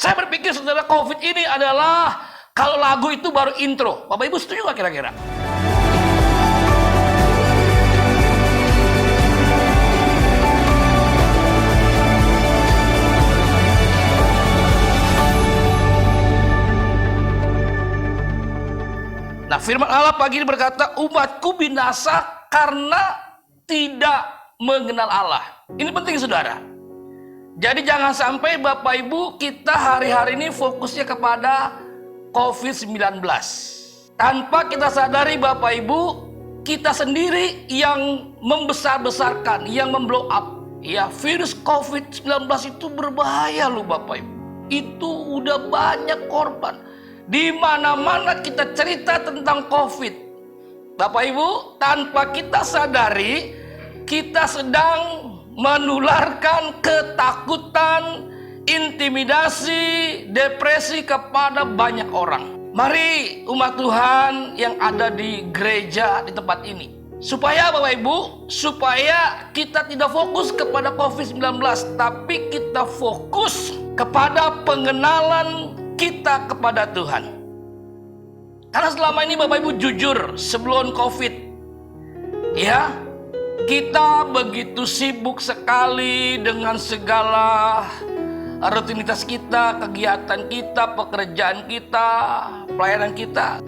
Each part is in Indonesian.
Saya berpikir saudara, COVID ini adalah kalau lagu itu baru intro. Bapak Ibu setuju nggak kira-kira? Nah, firman Allah pagi ini berkata, umatku binasa karena tidak mengenal Allah. Ini penting saudara. Jadi jangan sampai Bapak Ibu kita hari-hari ini fokusnya kepada COVID-19. Tanpa kita sadari Bapak Ibu, kita sendiri yang membesar-besarkan, yang memblow up. Ya, virus COVID-19 itu berbahaya loh Bapak Ibu. Itu udah banyak korban. Di mana-mana kita cerita tentang COVID. Bapak Ibu, tanpa kita sadari, kita sedang menularkan ketakutan, intimidasi, depresi kepada banyak orang. Mari umat Tuhan yang ada di gereja di tempat ini, supaya Bapak Ibu, supaya kita tidak fokus kepada COVID-19, tapi kita fokus kepada pengenalan kita kepada Tuhan. Karena selama ini Bapak Ibu jujur, sebelum COVID, ya, kita begitu sibuk sekali dengan segala rutinitas kita, kegiatan kita, pekerjaan kita, pelayanan kita.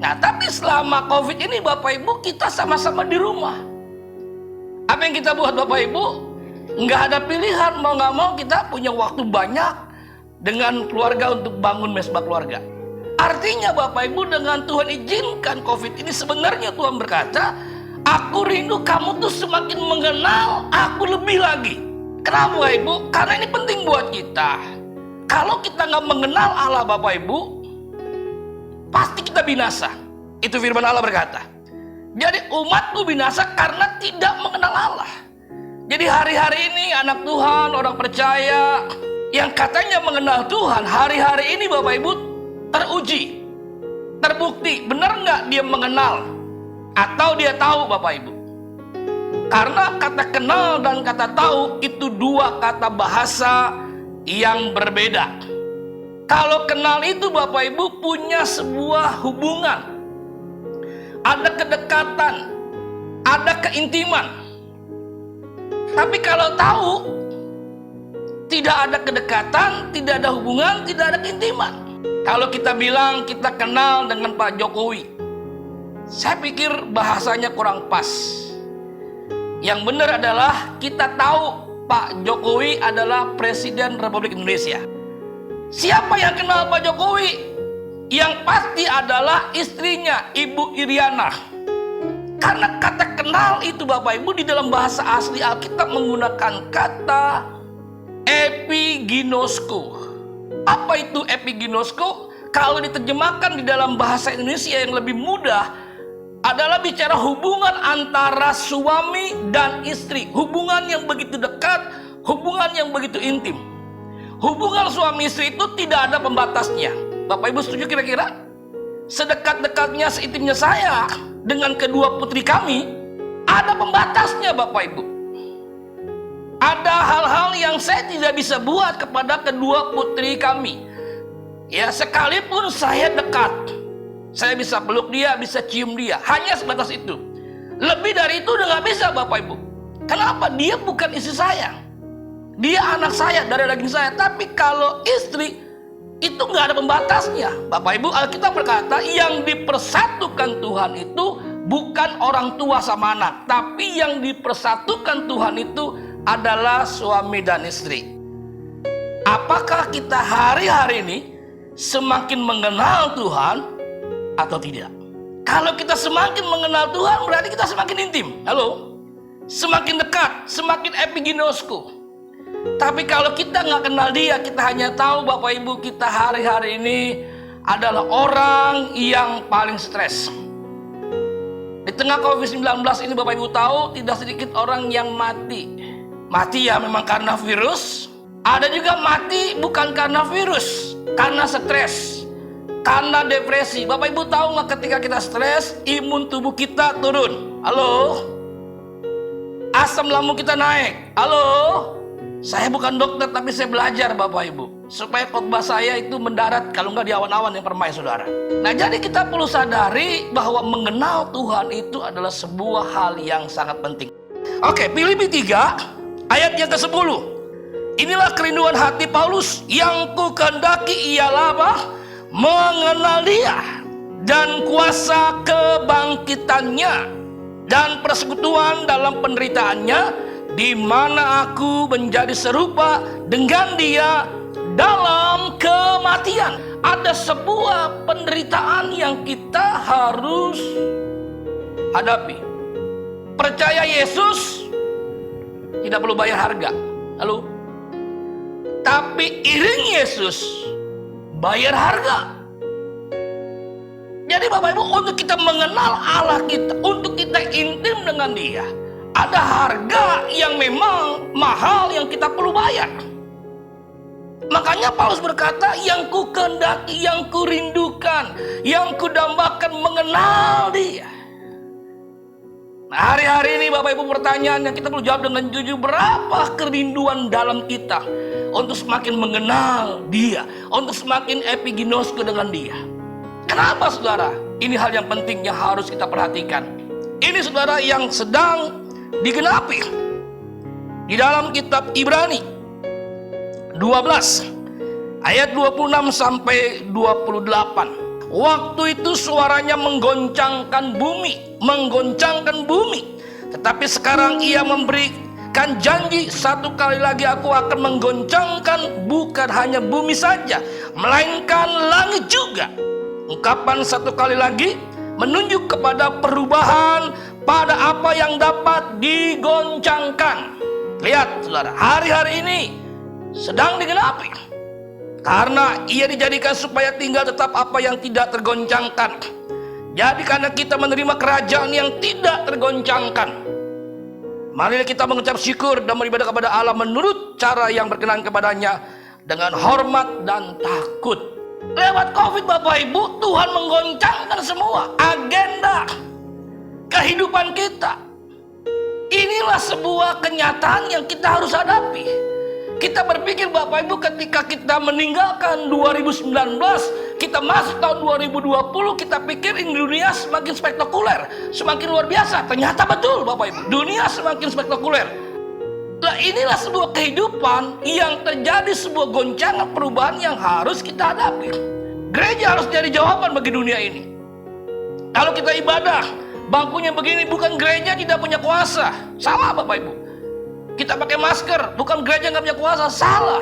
Nah, tapi selama COVID ini Bapak Ibu kita sama-sama di rumah. Apa yang kita buat Bapak Ibu? Nggak ada pilihan, mau nggak mau kita punya waktu banyak dengan keluarga untuk bangun mesbah keluarga. Artinya Bapak Ibu, dengan Tuhan izinkan COVID ini, sebenarnya Tuhan berkata, aku rindu kamu tuh semakin mengenal aku lebih lagi. Kenapa Bapak Ibu? Karena ini penting buat kita. Kalau kita nggak mengenal Allah Bapak Ibu, pasti kita binasa. Itu firman Allah berkata. Jadi umatku binasa karena tidak mengenal Allah. Jadi hari-hari ini anak Tuhan, orang percaya yang katanya mengenal Tuhan, hari-hari ini Bapak Ibu teruji, terbukti benar nggak dia mengenal atau dia tahu Bapak Ibu. Karena kata kenal dan kata tahu itu dua kata bahasa yang berbeda. Kalau kenal itu Bapak Ibu punya sebuah hubungan, ada kedekatan, ada keintiman. Tapi kalau tahu, tidak ada kedekatan, tidak ada hubungan, tidak ada keintiman. Kalau kita bilang kita kenal dengan Pak Jokowi, saya pikir bahasanya kurang pas. Yang benar adalah kita tahu Pak Jokowi adalah Presiden Republik Indonesia. Siapa yang kenal Pak Jokowi? Yang pasti adalah istrinya, Ibu Iriana. Karena kata kenal itu Bapak Ibu di dalam bahasa asli Alkitab menggunakan kata epiginosko. Apa itu epiginosko? Kalau diterjemahkan di dalam bahasa Indonesia yang lebih mudah adalah bicara hubungan antara suami dan istri. Hubungan yang begitu dekat, hubungan yang begitu intim. Hubungan suami istri itu tidak ada pembatasnya. Bapak Ibu setuju kira-kira? Sedekat-dekatnya, seintimnya saya dengan kedua putri kami, ada pembatasnya Bapak Ibu. Ada hal-hal yang saya tidak bisa buat kepada kedua putri kami. Ya, sekalipun saya dekat, saya bisa peluk dia, bisa cium dia, hanya sebatas itu. Lebih dari itu udah gak bisa Bapak Ibu. Kenapa? Dia bukan istri saya, dia anak saya, dari daging saya. Tapi kalau istri, itu gak ada pembatasnya. Bapak Ibu, Alkitab berkata yang dipersatukan Tuhan itu bukan orang tua sama anak, tapi yang dipersatukan Tuhan itu adalah suami dan istri. Apakah kita hari-hari ini semakin mengenal Tuhan atau tidak? Kalau kita semakin mengenal Tuhan, berarti kita semakin intim. Halo? Semakin dekat, semakin epiginosko. Tapi kalau kita nggak kenal dia, kita hanya tahu Bapak Ibu kita hari-hari ini adalah orang yang paling stres. Di tengah COVID-19 ini Bapak Ibu tahu tidak sedikit orang yang mati. Mati ya memang karena virus. Ada juga mati bukan karena virus, karena stres, karena depresi. Bapak Ibu tahu nggak ketika kita stres, imun tubuh kita turun. Halo? Asam lambung kita naik. Halo? Saya bukan dokter tapi saya belajar Bapak Ibu. supaya khotbah saya itu mendarat, kalau nggak di awan-awan yang permai, saudara. Nah, jadi kita perlu sadari bahwa mengenal Tuhan itu adalah sebuah hal yang sangat penting. Oke, Filipi 3 ayat yang ke-10. Inilah kerinduan hati Paulus, yang ku kehendaki ialah apa? Mengenal Dia dan kuasa kebangkitannya dan persekutuan dalam penderitaannya, di mana aku menjadi serupa dengan Dia dalam kematian. Ada sebuah penderitaan yang kita harus hadapi. Percaya Yesus tidak perlu bayar harga. Lalu, tapi iring Yesus bayar harga. Jadi Bapak Ibu, untuk kita mengenal Allah kita, untuk kita intim dengan Dia, ada harga yang memang mahal yang kita perlu bayar. Makanya Paulus berkata, yang ku kehendaki, yang ku rindukan, yang ku dambakan mengenal Dia. Nah, hari-hari ini Bapak Ibu, pertanyaan yang kita perlu jawab dengan jujur, berapa kerinduan dalam kita untuk semakin mengenal Dia, untuk semakin epiginosko dengan Dia. Kenapa saudara? Ini hal yang penting yang harus kita perhatikan. Ini saudara yang sedang digenapi di dalam kitab Ibrani 12 ayat 26 sampai 28. Waktu itu suaranya menggoncangkan bumi. Tetapi sekarang Ia memberikan janji, satu kali lagi aku akan menggoncangkan bukan hanya bumi saja, melainkan langit juga. Ungkapan satu kali lagi menunjuk kepada perubahan pada apa yang dapat digoncangkan. Lihat saudara, hari-hari ini sedang digenapi, karena Ia dijadikan supaya tinggal tetap apa yang tidak tergoncangkan. Jadi karena kita menerima kerajaan yang tidak tergoncangkan, mari kita mengucap syukur dan beribadah kepada Allah menurut cara yang berkenan kepadanya, dengan hormat dan takut. Lewat COVID Bapak Ibu, Tuhan menggoncangkan semua agenda kehidupan kita. Inilah sebuah kenyataan yang kita harus hadapi. Kita berpikir Bapak Ibu, ketika kita meninggalkan 2019, kita masuk tahun 2020, kita pikir ini dunia semakin spektakuler, semakin luar biasa. Ternyata betul Bapak Ibu, dunia semakin spektakuler. Nah, inilah sebuah kehidupan yang terjadi, sebuah goncangan perubahan yang harus kita hadapi. Gereja harus jadi jawaban bagi dunia ini. Kalau kita ibadah, bangkunya begini, bukan gereja tidak punya kuasa. Salah Bapak Ibu. Kita pakai masker, bukan gereja nggak punya kuasa. Salah.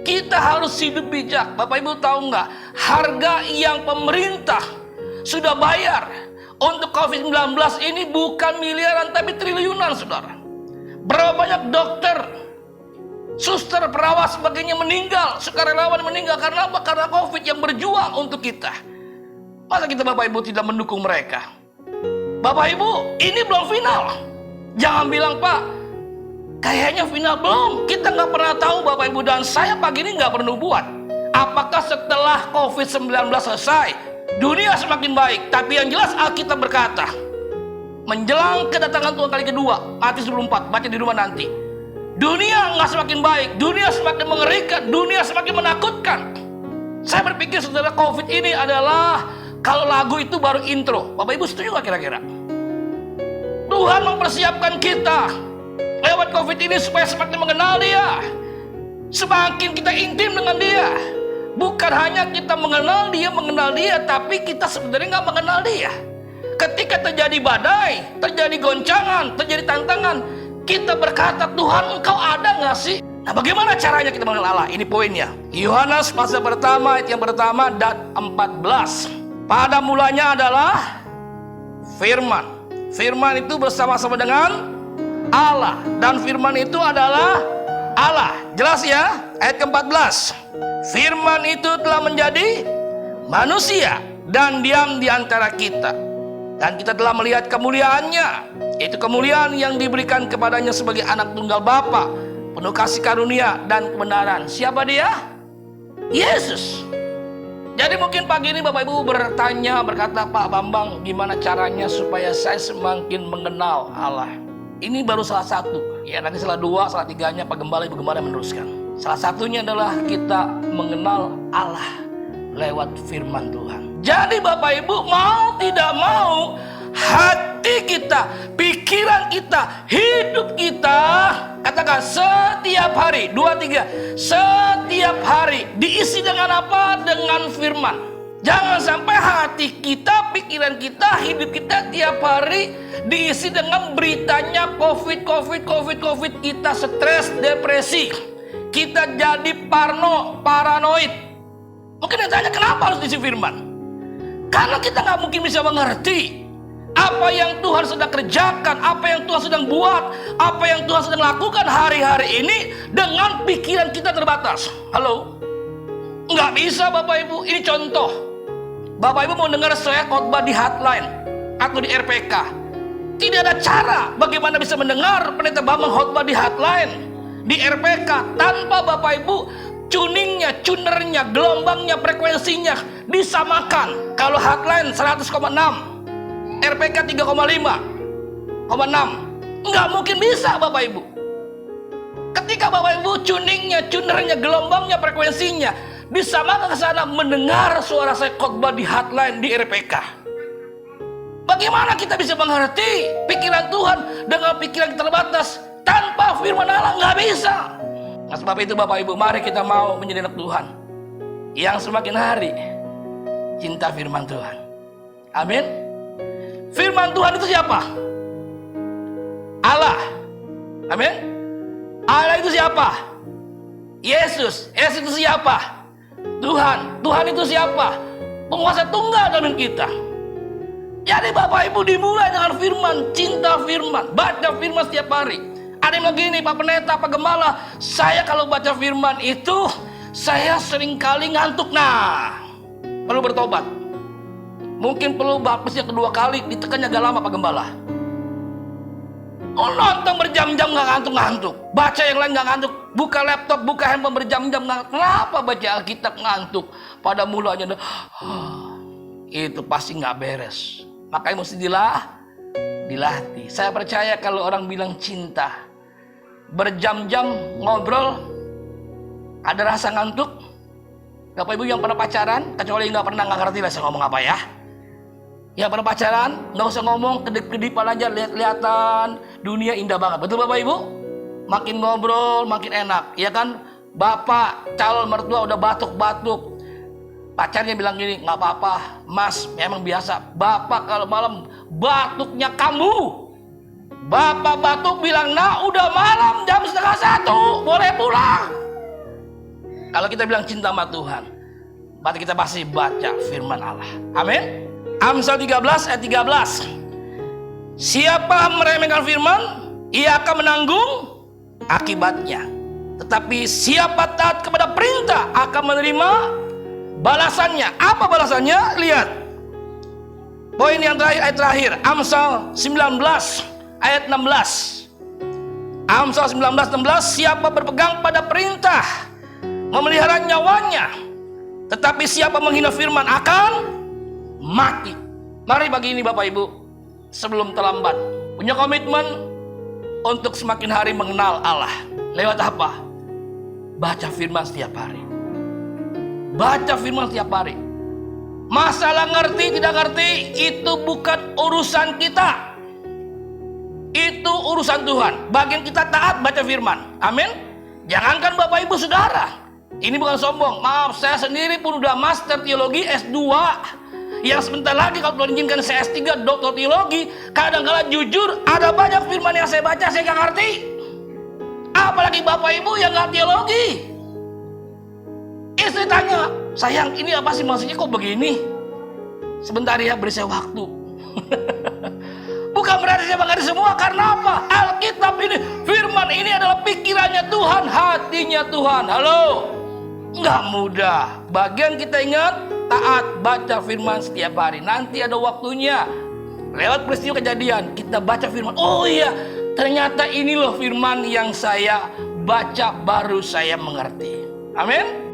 Kita harus hidup bijak. Bapak Ibu tahu nggak, harga yang pemerintah sudah bayar untuk COVID-19 ini bukan miliaran tapi triliunan, saudara. Berapa banyak dokter, suster, perawat, sebagainya meninggal, sukarelawan meninggal karena apa? Karena COVID yang berjuang untuk kita. Masa kita Bapak Ibu tidak mendukung mereka? Bapak Ibu, ini belum final. Jangan bilang, Pak, kayaknya final belum. Kita nggak pernah tahu Bapak Ibu, dan saya pagi ini nggak perlu buat. Apakah setelah COVID-19 selesai, dunia semakin baik? Tapi yang jelas Alkitab berkata, menjelang kedatangan Tuhan kali kedua, Matius 24, baca di rumah nanti. Dunia nggak semakin baik, dunia semakin mengerikan, dunia semakin menakutkan. Saya berpikir saudara, COVID ini adalah, kalau lagu itu baru intro. Bapak Ibu setuju nggak kira-kira? Tuhan mempersiapkan kita lewat COVID ini supaya semakin mengenal Dia, semakin kita intim dengan Dia. Bukan hanya kita mengenal Dia, tapi kita sebenarnya nggak mengenal Dia. Ketika terjadi badai, terjadi goncangan, terjadi tantangan, kita berkata, Tuhan, Engkau ada nggak sih? Nah, bagaimana caranya kita mengenal Allah? Ini poinnya. Yohanes pasal pertama, ayat yang pertama dan 14. Pada mulanya adalah firman. Firman itu bersama-sama dengan Allah, dan firman itu adalah Allah. Jelas ya? Ayat ke-14. Firman itu telah menjadi manusia dan diam di antara kita, dan kita telah melihat kemuliaannya, yaitu kemuliaan yang diberikan kepadanya sebagai anak tunggal Bapa, penuh kasih karunia dan kebenaran. Siapa Dia? Yesus. Jadi mungkin pagi ini Bapak Ibu bertanya, berkata, Pak Bambang, gimana caranya supaya saya semakin mengenal Allah? Ini baru salah satu. Ya, nanti salah dua, salah tiganya Pak Gembala, Ibu Gembala meneruskan. Salah satunya adalah kita mengenal Allah lewat firman Tuhan. Jadi Bapak Ibu, mau tidak mau, hati kita, pikiran kita, hidup kita, katakan setiap hari, 2, 3, setiap hari diisi dengan apa? Dengan firman. Jangan sampai hati kita, pikiran kita, hidup kita tiap hari diisi dengan beritanya COVID. Kita stres, depresi. Kita jadi paranoid. Mungkin yang tanya, kenapa harus diisi firman? Karena kita nggak mungkin bisa mengerti apa yang Tuhan sedang kerjakan, apa yang Tuhan sedang buat, apa yang Tuhan sedang lakukan hari-hari ini dengan pikiran kita terbatas. Halo? Nggak bisa Bapak Ibu. Ini contoh. Bapak Ibu mau dengar saya khotbah di hotline atau di RPK. Tidak ada cara bagaimana bisa mendengar Pendeta Bambang khotbah di hotline, di RPK, tanpa Bapak Ibu tuningnya, tunernya, gelombangnya, frekuensinya disamakan. Kalau hotline 100,6, RPK 3,5,6, nggak mungkin bisa Bapak Ibu. Ketika Bapak Ibu tuningnya, tunernya, gelombangnya, frekuensinya disamakan ke sana, mendengar suara saya khotbah di hotline di RPK. Bagaimana kita bisa mengerti pikiran Tuhan dengan pikiran kita terbatas tanpa firman Allah? Nggak bisa. Nah, sebab itu Bapak Ibu, mari kita mau menjadi anak Tuhan yang semakin hari cinta firman Tuhan. Amin. Firman Tuhan itu siapa? Allah. Amin. Allah itu siapa? Yesus. Yesus itu siapa? Tuhan. Tuhan itu siapa? Penguasa tunggal dalam kita. Jadi Bapak Ibu, dimulai dengan firman, cinta firman, baca firman setiap hari. Ada yang begini, Pak Pendeta, Pak Gembala, saya kalau baca firman itu saya seringkali ngantuk. Nah, perlu bertobat. Mungkin perlu baptis yang kedua kali, ditekannya agak lama Pak Gembala. Oh, nonton berjam-jam nggak ngantuk-ngantuk, baca yang lain nggak ngantuk, buka laptop, buka handphone berjam-jam nggak. Kenapa baca Alkitab ngantuk? Pada mulanya itu pasti nggak beres. Makanya mesti dilatih. Saya percaya kalau orang bilang cinta, berjam-jam ngobrol, ada rasa ngantuk. Bapak Ibu yang pernah pacaran, kecuali nggak pernah, nggak ngerti lah saya ngomong apa ya. Yang pernah pacaran, nggak usah ngomong, kedip-kedipan aja, lihat-lihatan, dunia indah banget. Betul Bapak Ibu? Makin ngobrol, makin enak, ya kan? Bapak calon mertua udah batuk-batuk, pacarnya bilang gini, nggak apa-apa, Mas, memang biasa. Bapak kalau malam batuknya kambuh. Bapak batuk bilang, nah udah malam jam 12:30, boleh pulang. Kalau kita bilang cinta sama Tuhan, berarti kita pasti baca firman Allah. Amin. Amsal 13 ayat 13. Siapa meremehkan firman, ia akan menanggung akibatnya. Tetapi siapa taat kepada perintah akan menerima balasannya. Apa balasannya? Lihat. Poin yang terakhir, ayat terakhir. Amsal 19 ayat 16. Amsal 19:16. Siapa berpegang pada perintah memelihara nyawanya, tetapi siapa menghina firman akan mati. Mari pagi ini Bapak Ibu, sebelum terlambat, punya komitmen untuk semakin hari mengenal Allah. Lewat apa? Baca firman setiap hari. Baca firman setiap hari. Masalah ngerti tidak ngerti itu bukan urusan kita, itu urusan Tuhan. Bagian kita taat baca firman. Amin. Jangankan Bapak Ibu Saudara, ini bukan sombong. Maaf, saya sendiri pun udah master teologi S2, yang sebentar lagi kalau Tuhan izinkan saya S3 doktor teologi. Kadang-kadang jujur ada banyak firman yang saya baca saya nggak ngerti. Apalagi Bapak Ibu yang nggak teologi. Istri tanya, sayang ini apa sih maksudnya kok begini? Sebentar ya, beri saya waktu. Bukan berarti saya mengerti semua, karena apa? Alkitab ini, firman ini adalah pikirannya Tuhan, hatinya Tuhan. Halo? Nggak mudah. Bagian kita ingat, taat baca firman setiap hari. Nanti ada waktunya. Lewat peristiwa kejadian, kita baca firman. Oh iya, ternyata ini loh firman yang saya baca, baru saya mengerti. Amin.